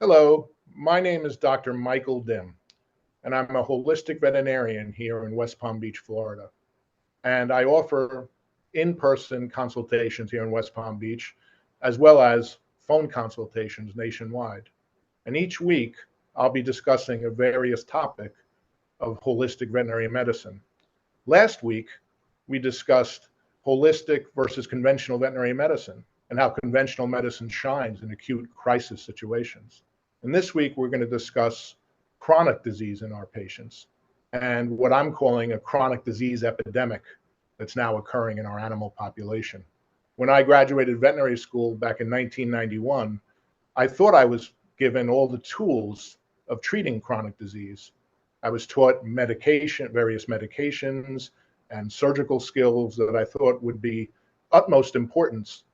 Hello, my name is Dr. Michael Dim, and I'm a holistic veterinarian here in West Palm Beach, Florida. And I offer in-person consultations here in West Palm Beach, as well as phone consultations nationwide. And each week, I'll be discussing a various topic of holistic veterinary medicine. Last week, we discussed holistic versus conventional veterinary medicine and how conventional medicine shines in acute crisis situations. And this week, we're going to discuss chronic disease in our patients and what I'm calling a chronic disease epidemic that's now occurring in our animal population. When I graduated veterinary school back in 1991, I thought I was given all the tools of treating chronic disease. I was taught various medications, and surgical skills that I thought would be utmost importance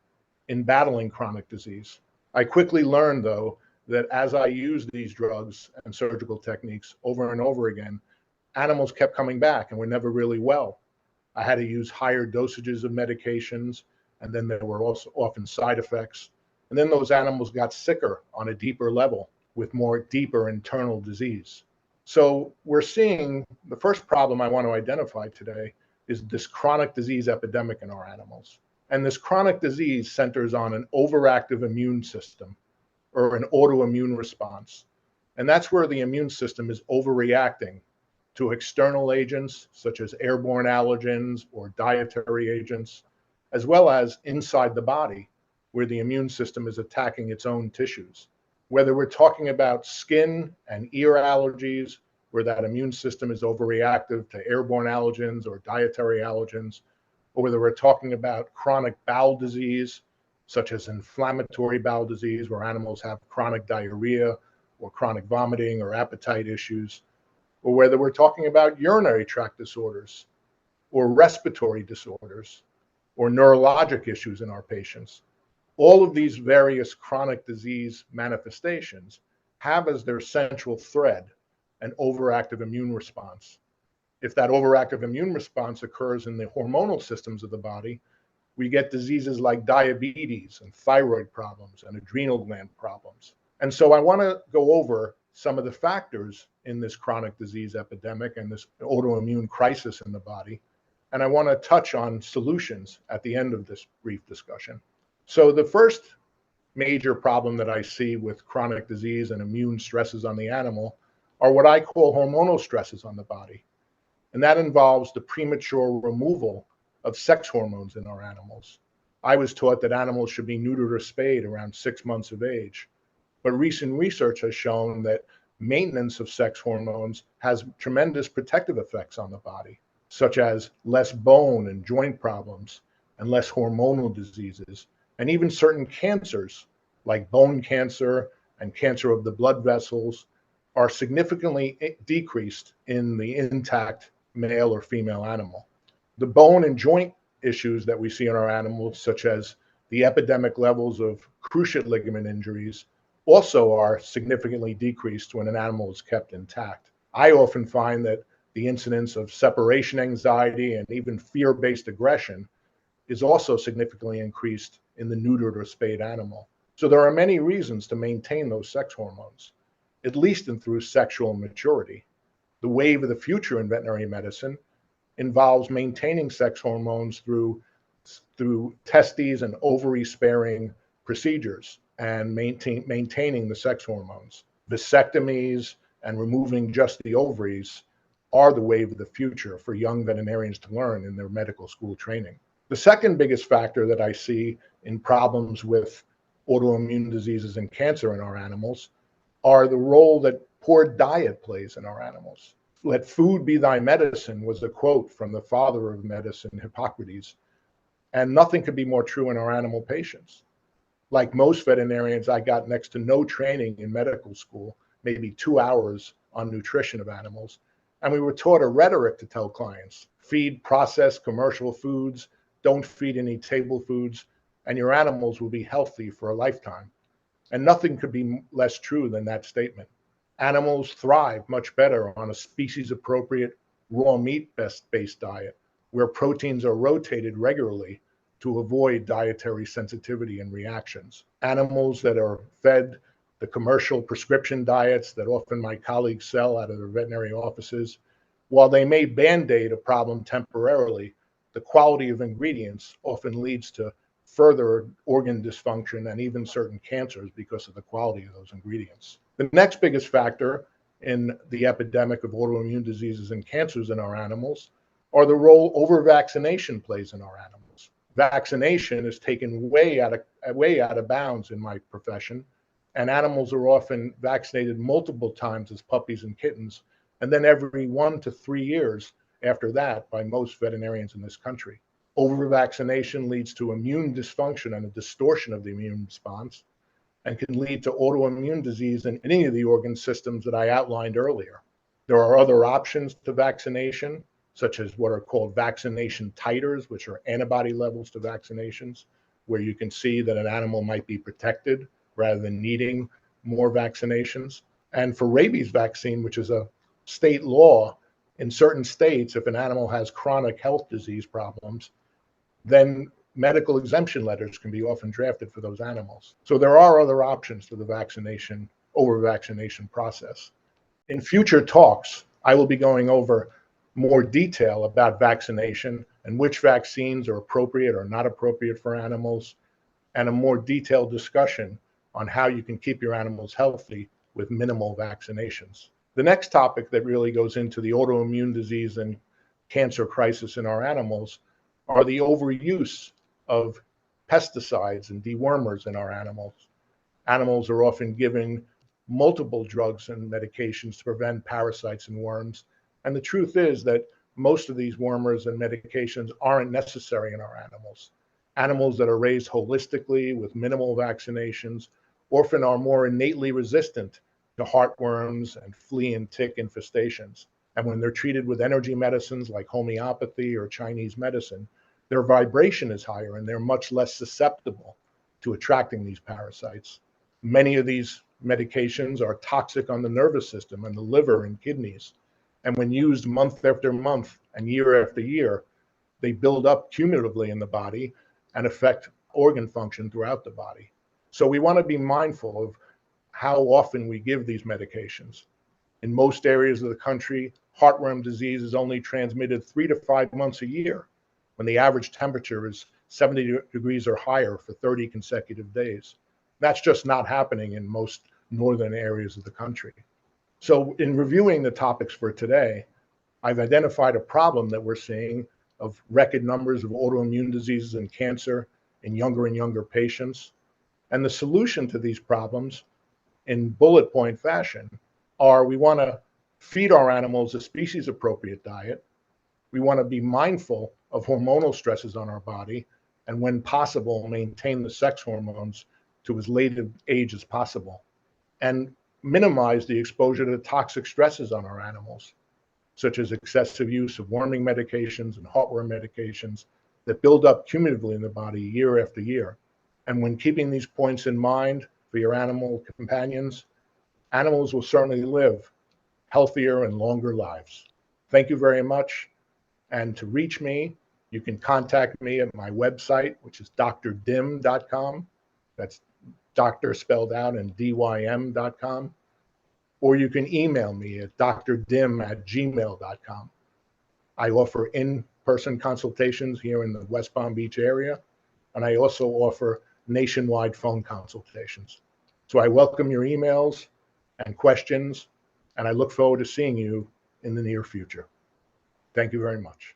in battling chronic disease. I quickly learned, though, that as I used these drugs and surgical techniques over and over again, animals kept coming back and were never really well. I had to use higher dosages of medications, and then there were also often side effects. And then those animals got sicker on a deeper level with more deeper internal disease. So we're seeing the first problem I want to identify today is this chronic disease epidemic in our animals. And this chronic disease centers on an overactive immune system or an autoimmune response. And that's where the immune system is overreacting to external agents such as airborne allergens or dietary agents, as well as inside the body where the immune system is attacking its own tissues. Whether we're talking about skin and ear allergies, where that immune system is overreactive to airborne allergens or dietary allergens, or whether we're talking about chronic bowel disease, such as inflammatory bowel disease, where animals have chronic diarrhea or chronic vomiting or appetite issues, or whether we're talking about urinary tract disorders or respiratory disorders or neurologic issues in our patients. All of these various chronic disease manifestations have as their central thread an overactive immune response. If that overactive immune response occurs in the hormonal systems of the body, we get diseases like diabetes and thyroid problems and adrenal gland problems. And so I want to go over some of the factors in this chronic disease epidemic and this autoimmune crisis in the body. And I want to touch on solutions at the end of this brief discussion. So the first major problem that I see with chronic disease and immune stresses on the animal are what I call hormonal stresses on the body. And that involves the premature removal of sex hormones in our animals. I was taught that animals should be neutered or spayed around 6 months of age. But recent research has shown that maintenance of sex hormones has tremendous protective effects on the body, such as less bone and joint problems and less hormonal diseases, and even certain cancers like bone cancer and cancer of the blood vessels are significantly decreased in the intact male or female animal. The bone and joint issues that we see in our animals, such as the epidemic levels of cruciate ligament injuries, also are significantly decreased when an animal is kept intact. I often find that the incidence of separation anxiety and even fear-based aggression is also significantly increased in the neutered or spayed animal. So there are many reasons to maintain those sex hormones, at least through sexual maturity. The wave of the future in veterinary medicine involves maintaining sex hormones through testes and ovary sparing procedures and maintaining the sex hormones. Vasectomies and removing just the ovaries are the wave of the future for young veterinarians to learn in their medical school training. The second biggest factor that I see in problems with autoimmune diseases and cancer in our animals are the role that poor diet plays in our animals. Let food be thy medicine was a quote from the father of medicine, Hippocrates, and nothing could be more true in our animal patients. Like most veterinarians, I got next to no training in medical school, maybe 2 hours on nutrition of animals. And we were taught a rhetoric to tell clients, feed processed commercial foods, don't feed any table foods, and your animals will be healthy for a lifetime. And nothing could be less true than that statement. Animals thrive much better on a species-appropriate raw meat-based diet, where proteins are rotated regularly to avoid dietary sensitivity and reactions. Animals that are fed the commercial prescription diets that often my colleagues sell out of their veterinary offices, while they may band-aid a problem temporarily, the quality of ingredients often leads to further organ dysfunction and even certain cancers because of the quality of those ingredients. The next biggest factor in the epidemic of autoimmune diseases and cancers in our animals are the role over-vaccination plays in our animals. Vaccination is taken way out of bounds in my profession, and animals are often vaccinated multiple times as puppies and kittens, and then every 1 to 3 years after that by most veterinarians in this country. Over-vaccination leads to immune dysfunction and a distortion of the immune response, and can lead to autoimmune disease in any of the organ systems that I outlined earlier. There are other options to vaccination, such as what are called vaccination titers, which are antibody levels to vaccinations, where you can see that an animal might be protected rather than needing more vaccinations. And for rabies vaccine, which is a state law, in certain states, if an animal has chronic health disease problems, then medical exemption letters can be often drafted for those animals. So there are other options to the vaccination, over-vaccination process. In future talks, I will be going over more detail about vaccination and which vaccines are appropriate or not appropriate for animals, and a more detailed discussion on how you can keep your animals healthy with minimal vaccinations. The next topic that really goes into the autoimmune disease and cancer crisis in our animals are the overuse of pesticides and dewormers in our animals. Animals are often given multiple drugs and medications to prevent parasites and worms. And the truth is that most of these wormers and medications aren't necessary in our animals. Animals that are raised holistically with minimal vaccinations often are more innately resistant to heartworms and flea and tick infestations. And when they're treated with energy medicines like homeopathy or Chinese medicine, their vibration is higher and they're much less susceptible to attracting these parasites. Many of these medications are toxic on the nervous system and the liver and kidneys. And when used month after month and year after year, they build up cumulatively in the body and affect organ function throughout the body. So we want to be mindful of how often we give these medications. In most areas of the country, heartworm disease is only transmitted 3 to 5 months a year, when the average temperature is 70 degrees or higher for 30 consecutive days. That's just not happening in most northern areas of the country. So in reviewing the topics for today, I've identified a problem that we're seeing of record numbers of autoimmune diseases and cancer in younger and younger patients. And the solution to these problems in bullet point fashion are: we want to feed our animals a species appropriate diet. We want to be mindful of hormonal stresses on our body, and when possible, maintain the sex hormones to as late an age as possible, and minimize the exposure to toxic stresses on our animals, such as excessive use of worming medications and heartworm medications that build up cumulatively in the body year after year. And when keeping these points in mind for your animal companions, animals will certainly live healthier and longer lives. Thank you very much. And to reach me, you can contact me at my website, which is drdim.com. That's doctor spelled out and dym.com. Or you can email me at drdim@gmail.com. I offer in-person consultations here in the West Palm Beach area, and I also offer nationwide phone consultations. So I welcome your emails and questions, and I look forward to seeing you in the near future. Thank you very much.